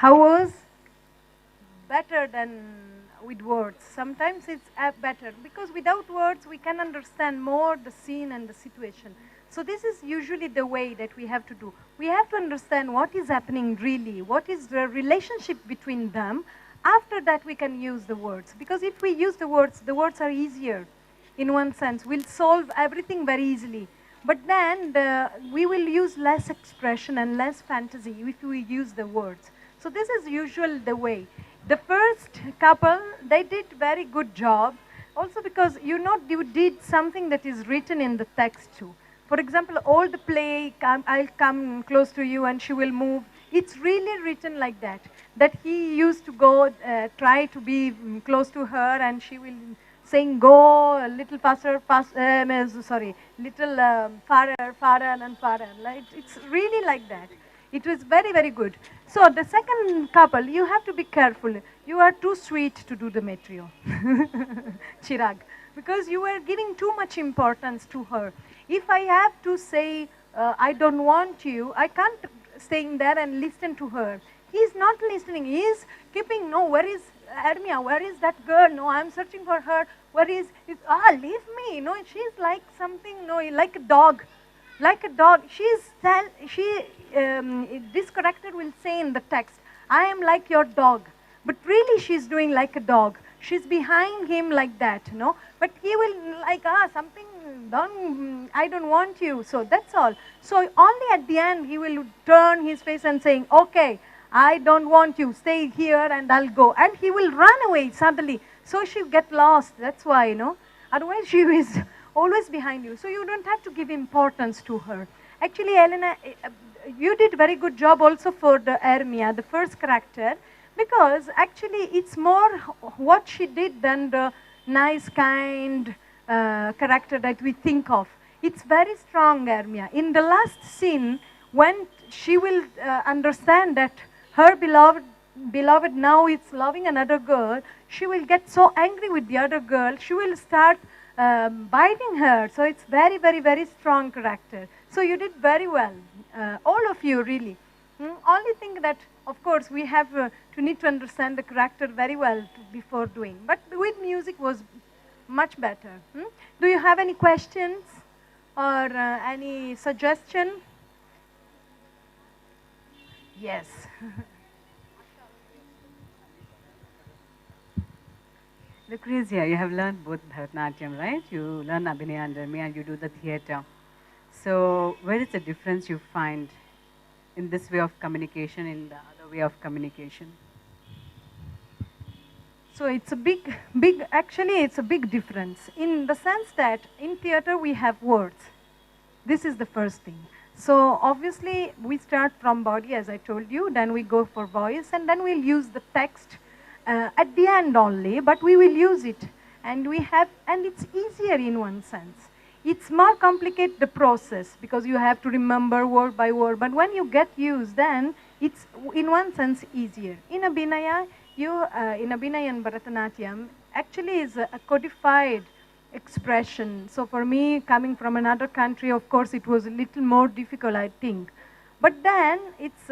Hours better than with words. Sometimes it's better because without words we can understand more the scene and the situation. So this is usually the way that we have to do. We have to understand what is happening really, what is the relationship between them. After that we can use the words, because if we use the words are easier in one sense. We'll solve everything very easily. But then we will use less expression and less fantasy if we use the words. So this is usually the way. The first couple, they did very good job. Also because you did something that is written in the text too. For example, all the play, I'll come close to you and she will move. It's really written like that. That he used to go, try to be close to her, and she will saying go a little faster, little farther and farther. Like, it's really like that. It was very, very good. So the second couple, you have to be careful. You are too sweet to do the metrio, Chirag, because you are giving too much importance to her. If I have to say, I don't want you, I can't staying there and listen to her. He's not listening. He's keeping, no, where is Hermia? Where is that girl? No, I'm searching for her. Where is, leave me. No, she's like something, no, like a dog. Like a dog. This character will say in the text, I am like your dog. But really she's doing like a dog. She's behind him like that, no? But he will like, something, I don't want you. So that's all. So only at the end he will turn his face and saying, okay, I don't want you, stay here and I'll go. And he will run away suddenly. So she'll get lost, that's why, Otherwise she is always behind you. So you don't have to give importance to her. Actually, Elena, you did very good job also for the Hermia, the first character, because actually it's more what she did than the nice, kind character that we think of. It's very strong, Hermia. In the last scene, when she will understand that her beloved now is loving another girl, she will get so angry with the other girl, she will start biting her. So it's very, very, very strong character. So you did very well, all of you really. Only thing that, of course, we have to need to understand the character very well before doing. But with music was much better. Do you have any questions or any suggestion? Yes. Lucrezia, you have learned both Bharatanatyam, right? You learn Abhinaya under me and you do the theatre. So where is the difference you find in this way of communication, in the other way of communication? So it's a actually it's a big difference in the sense that in theater we have words. This is the first thing. So obviously we start from body, as I told you, then we go for voice, and then we'll use the text at the end only, but we will use it. And it's easier in one sense. It's more complicated, the process, because you have to remember word by word, but when you get used, then it's in one sense easier. In Abhinaya, in Abhinaya and Bharatanatyam, actually is a codified expression. So for me, coming from another country, of course, it was a little more difficult, I think. But then it's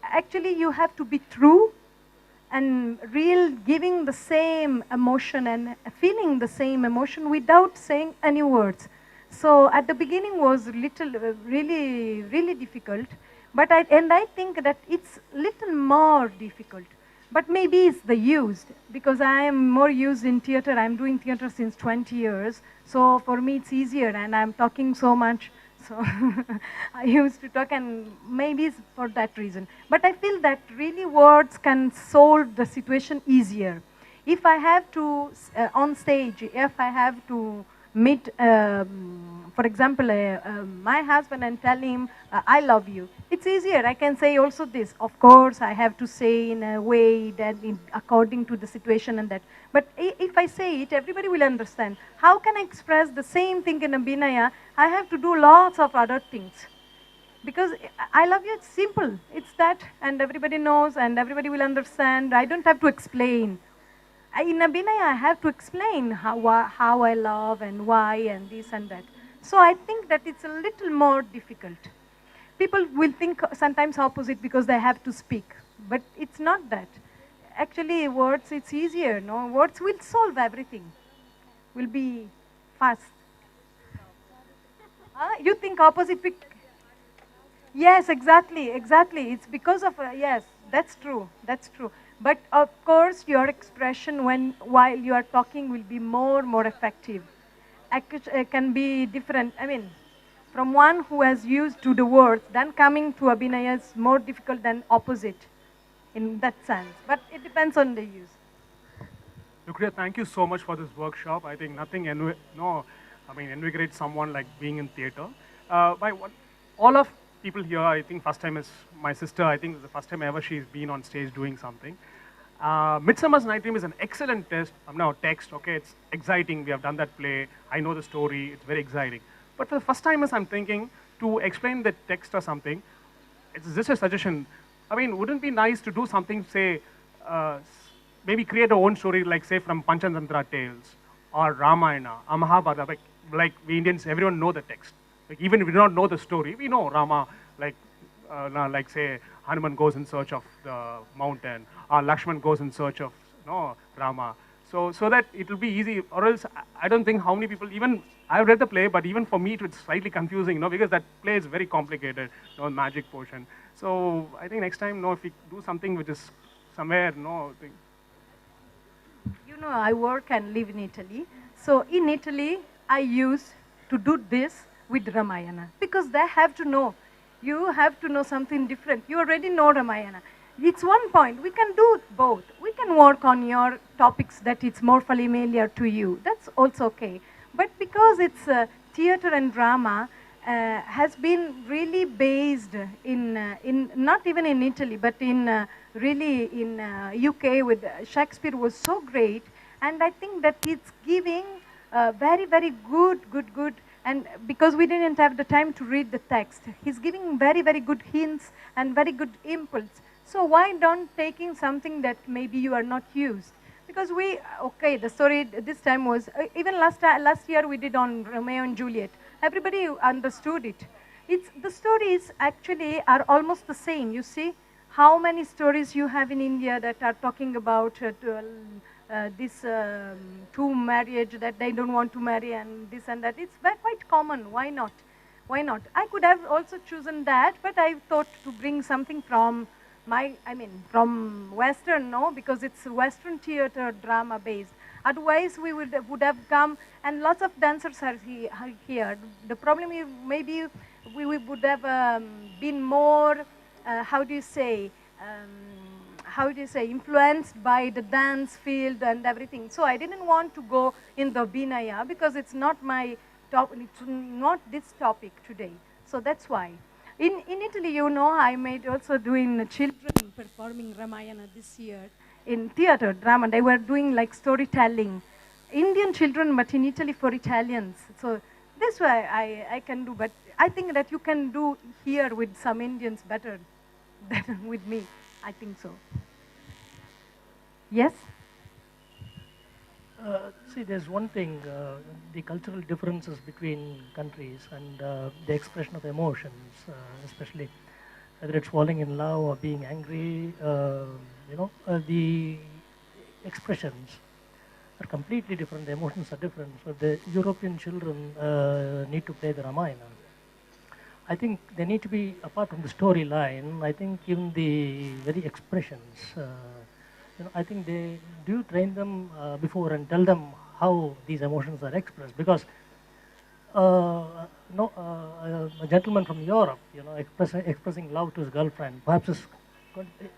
actually you have to be true and real, giving the same emotion and feeling the same emotion without saying any words. So at the beginning was really, really difficult. But I think that it's little more difficult. But maybe it's the used, because I am more used in theater. I'm doing theater since 20 years. So for me it's easier, and I'm talking so much. So I used to talk, and maybe it's for that reason. But I feel that really words can solve the situation easier. If I have to, on stage, if I have to meet, for example, my husband and tell him, I love you. It's easier. I can say also this. Of course, I have to say in a way that according to the situation and that. But if I say it, everybody will understand. How can I express the same thing in Abhinaya? I have to do lots of other things. Because I love you, it's simple. It's that, and everybody knows, and everybody will understand. I don't have to explain. In Abhinaya, I have to explain how I love and why and this and that. So I think that it's a little more difficult. People will think sometimes opposite because they have to speak. but it's not that. Actually, words, it's easier, no? Words will solve everything, will be fast. You think opposite Yes, exactly, exactly. It's because of, yes, that's true, that's true. But of course, your expression while you are talking will be more effective. Can be different. I mean, from one who has used to the words, then coming to Abhinaya is more difficult than opposite in that sense. But it depends on the use. Lucretia, thank you so much for this workshop. I think nothing invigorates someone like being in theater. All of people here, I think first time is my sister. I think it's the first time ever she's been on stage doing something. Midsummer's Night Dream is an excellent text. Okay, it's exciting. We have done that play. I know the story. It's very exciting. But for the first time, as I'm thinking to explain the text or something, it's just a suggestion. I mean, wouldn't it be nice to do something, say, maybe create our own story, like say from Panchatantra tales or Ramayana, or Mahabharata. Like we Indians, everyone know the text. Like even if we do not know the story, we know Rama. Like say Hanuman goes in search of the mountain, or Lakshman goes in search of Rama. So that it will be easy. Or else I don't think how many people, even I've read the play, but even for me it's slightly confusing, because that play is very complicated, magic portion. So I think next time, if we do something which is somewhere, You know, I work and live in Italy. So in Italy, I used to do this with Ramayana because they have to know. You have to know something different. You already know Ramayana. It's one point. We can do both. We can work on your topics that it's more familiar to you. That's also okay. But because it's theater and drama, has been really based in not even in Italy, but in really in UK with Shakespeare was so great, and I think that it's giving very good, and because we didn't have the time to read the text, he's giving very good hints and very good impulse. So why don't taking something that maybe you are not used? Because the story this time was, even last year we did on Romeo and Juliet. Everybody understood it. The stories actually are almost the same. You see how many stories you have in India that are talking about this two marriage that they don't want to marry and this and that. It's quite common. Why not? Why not? I could have also chosen that, but I thought to bring something from from Western, no, because it's Western theater drama based. Otherwise, we would have come, and lots of dancers are here. The problem is maybe we would have been more, how do you say, influenced by the dance field and everything. So I didn't want to go in the Binaya because it's not my it's not this topic today. So that's why. In Italy, I made also doing children performing Ramayana this year in theater, drama. They were doing like storytelling. Indian children, but in Italy for Italians. So this way I can do, but I think that you can do here with some Indians better than with me. I think so. Yes? See, there's one thing, the cultural differences between countries and the expression of emotions, especially whether it's falling in love or being angry, the expressions are completely different, the emotions are different. So the European children need to play the Ramayana. I think they need to be apart from the storyline. I think even the very expressions, I think they do train them before and tell them how these emotions are expressed, because a gentleman from Europe, expressing love to his girlfriend, perhaps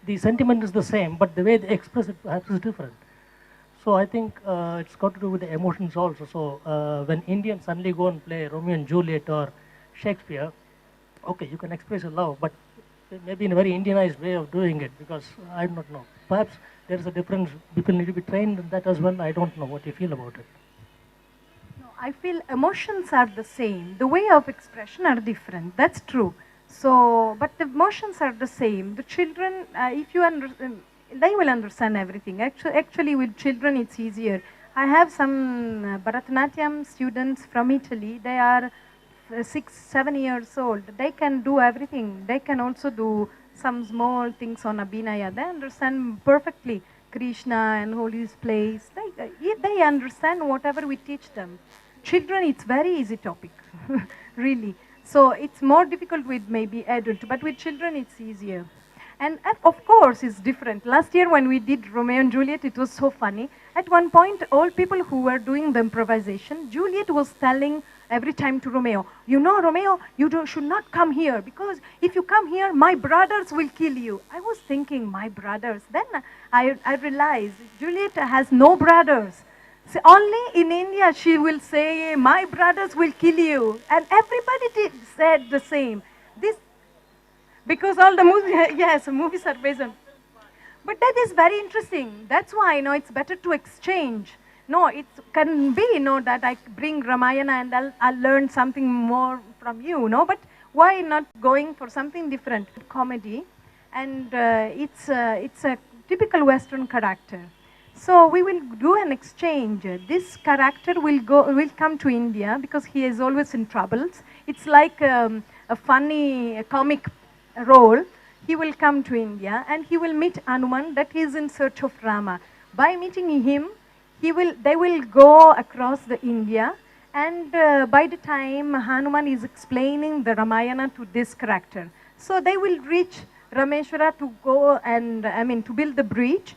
the sentiment is the same, but the way they express it perhaps is different. So I think it's got to do with the emotions also. So when Indians suddenly go and play Romeo and Juliet or Shakespeare, okay, you can express your love, but maybe in a very Indianized way of doing it, because I do not know. Perhaps there is a difference. People need to be trained in that as well. I don't know what you feel about it. No, I feel emotions are the same. The way of expression are different. That's true. So, but the emotions are the same. The children, if you understand, they will understand everything. Actually, with children, it's easier. I have some Bharatanatyam students from Italy. They are 6, 7 years old. They can do everything. They can also do some small things on Abhinaya. They understand perfectly Krishna and Holi's place. They understand whatever we teach them. Children, it's very easy topic, really. So it's more difficult with maybe adult, but with children it's easier. And of course, it's different. Last year when we did Romeo and Juliet, it was so funny. At one point, all people who were doing the improvisation, Juliet was telling every time to Romeo, you know, Romeo, should not come here, because if you come here, my brothers will kill you. I was thinking, my brothers. Then I realized Juliet has no brothers. So only in India she will say, my brothers will kill you. And everybody said the same. This, because all the movies, yes, movies are based on. But that is very interesting. That's why, it's better to exchange. No, it can be, that I bring Ramayana and I'll learn something more from you, but why not going for something different? Comedy, and it's a typical Western character. So we will do an exchange. This character will come to India because he is always in troubles. It's like a funny comic role. He will come to India and he will meet Hanuman, that he is in search of Rama. By meeting him, they will go across the India, and by the time Hanuman is explaining the Ramayana to this character, so they will reach Rameshwara to go and, to build the bridge,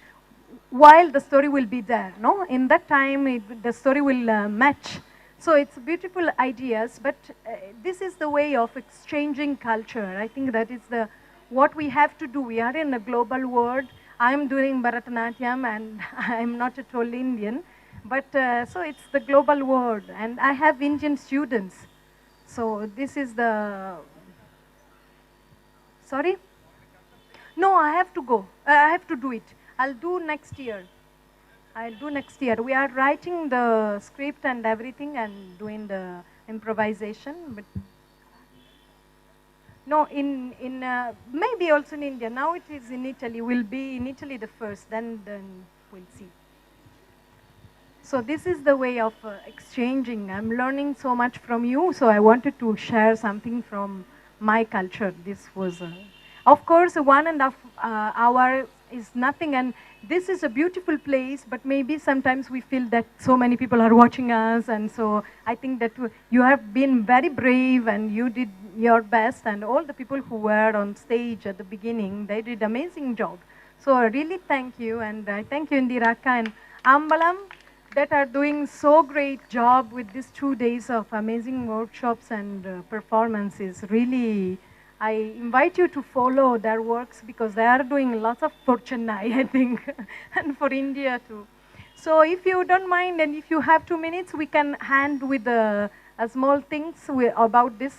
while the story will be there, no? In that time, the story will match. So it's beautiful ideas, but this is the way of exchanging culture. I think that is what we have to do. We are in a global world. I'm doing Bharatanatyam and I'm not at all Indian, but so it's the global world, and I have Indian students. So this is sorry? No, I have to go. I have to do it. I'll do next year. We are writing the script and everything and doing the improvisation, but no, in maybe also in India. Now it is in Italy. We'll be in Italy the first, then we'll see. So this is the way of exchanging. I'm learning so much from you, so I wanted to share something from my culture. This was, of course, 1.5 hour is nothing, and this is a beautiful place, but maybe sometimes we feel that so many people are watching us, and so I think that you have been very brave and you did your best, and all the people who were on stage at the beginning, they did amazing job. So I really thank you, and I thank you Indiraka and eAmbalam that are doing so great job with these 2 days of amazing workshops and performances. Really, I invite you to follow their works because they are doing lots of for Chennai, I think, and for India too. So if you don't mind, and if you have 2 minutes, we can hand with a small things about this.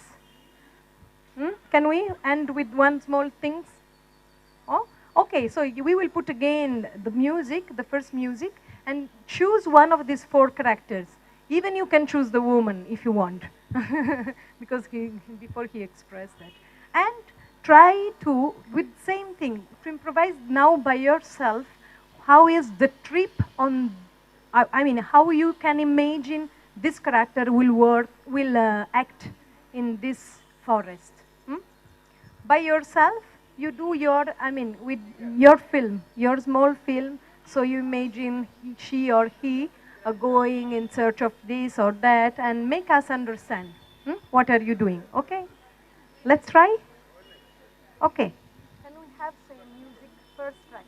Can we end with one small things? Oh, okay. So we will put again the music, the first music, and choose one of these 4 characters. Even you can choose the woman if you want, because before he expressed that. And try to, with same thing, to improvise now by yourself. How is the trip on, how you can imagine this character will act in this forest. By yourself, you do your, with your film, your small film, so you imagine she or he going in search of this or that, and make us understand. What are you doing? Okay? Let's try? Okay. Can we have, say, music first try?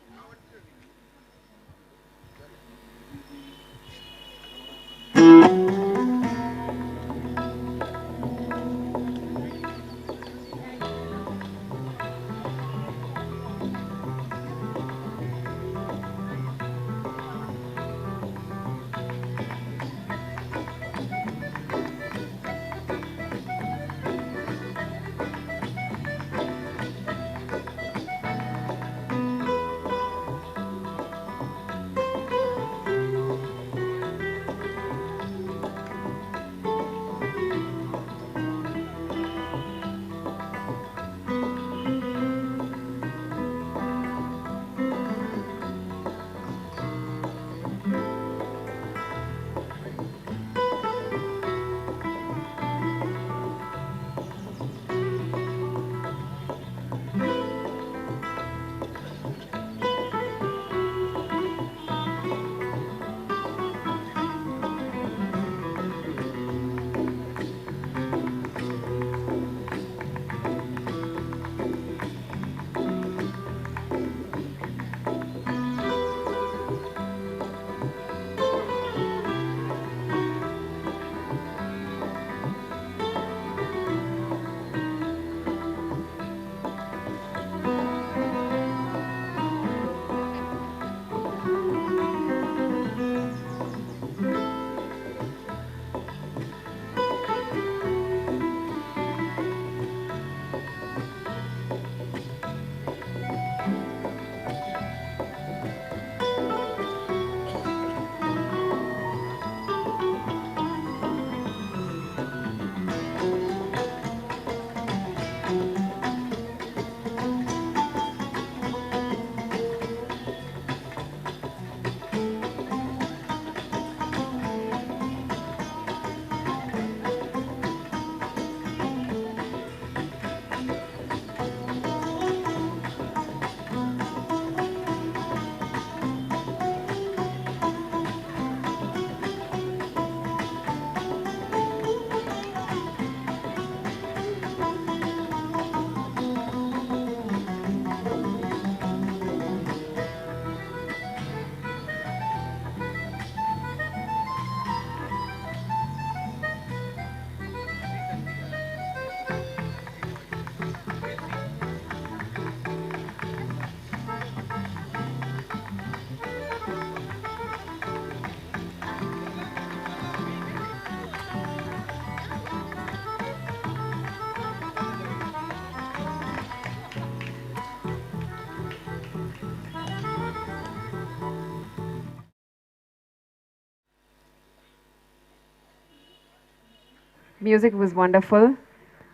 Music was wonderful,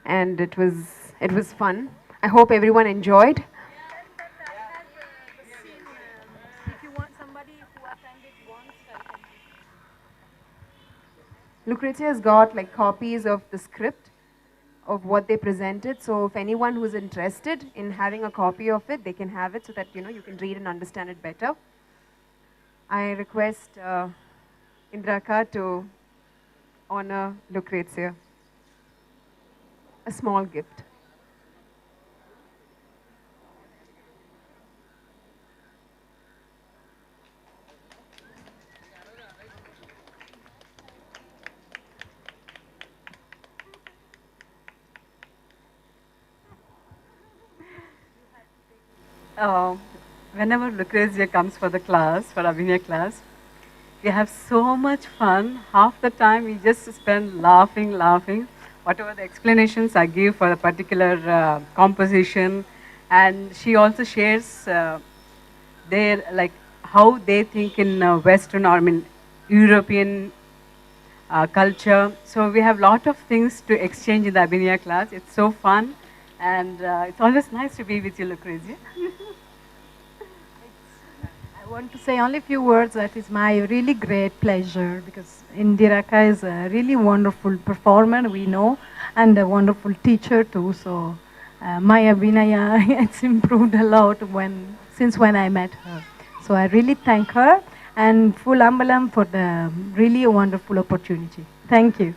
and it was fun. I hope everyone enjoyed. If you want somebody who attended once, I can. Lucrezia has got like copies of the script of what they presented. So if anyone who's interested in having a copy of it, they can have it so that you can read and understand it better. I request Indraka to honor Lucrezia. A small gift. Uh, Whenever Lucrezia comes for the class, for Abhinaya class, we have so much fun. Half the time we just spend laughing, laughing. Whatever the explanations I give for a particular composition, and she also shares their like how they think in Western or I mean European culture. So we have lot of things to exchange in the Abhinaya class. It's so fun, and it's always nice to be with you, Lucrezia. I want to say only a few words. That is my really great pleasure because Indiraka is a really wonderful performer, we know, and a wonderful teacher too. So my Abhinaya it's improved a lot since when I met her. So I really thank her and full Ambalam for the really wonderful opportunity. Thank you.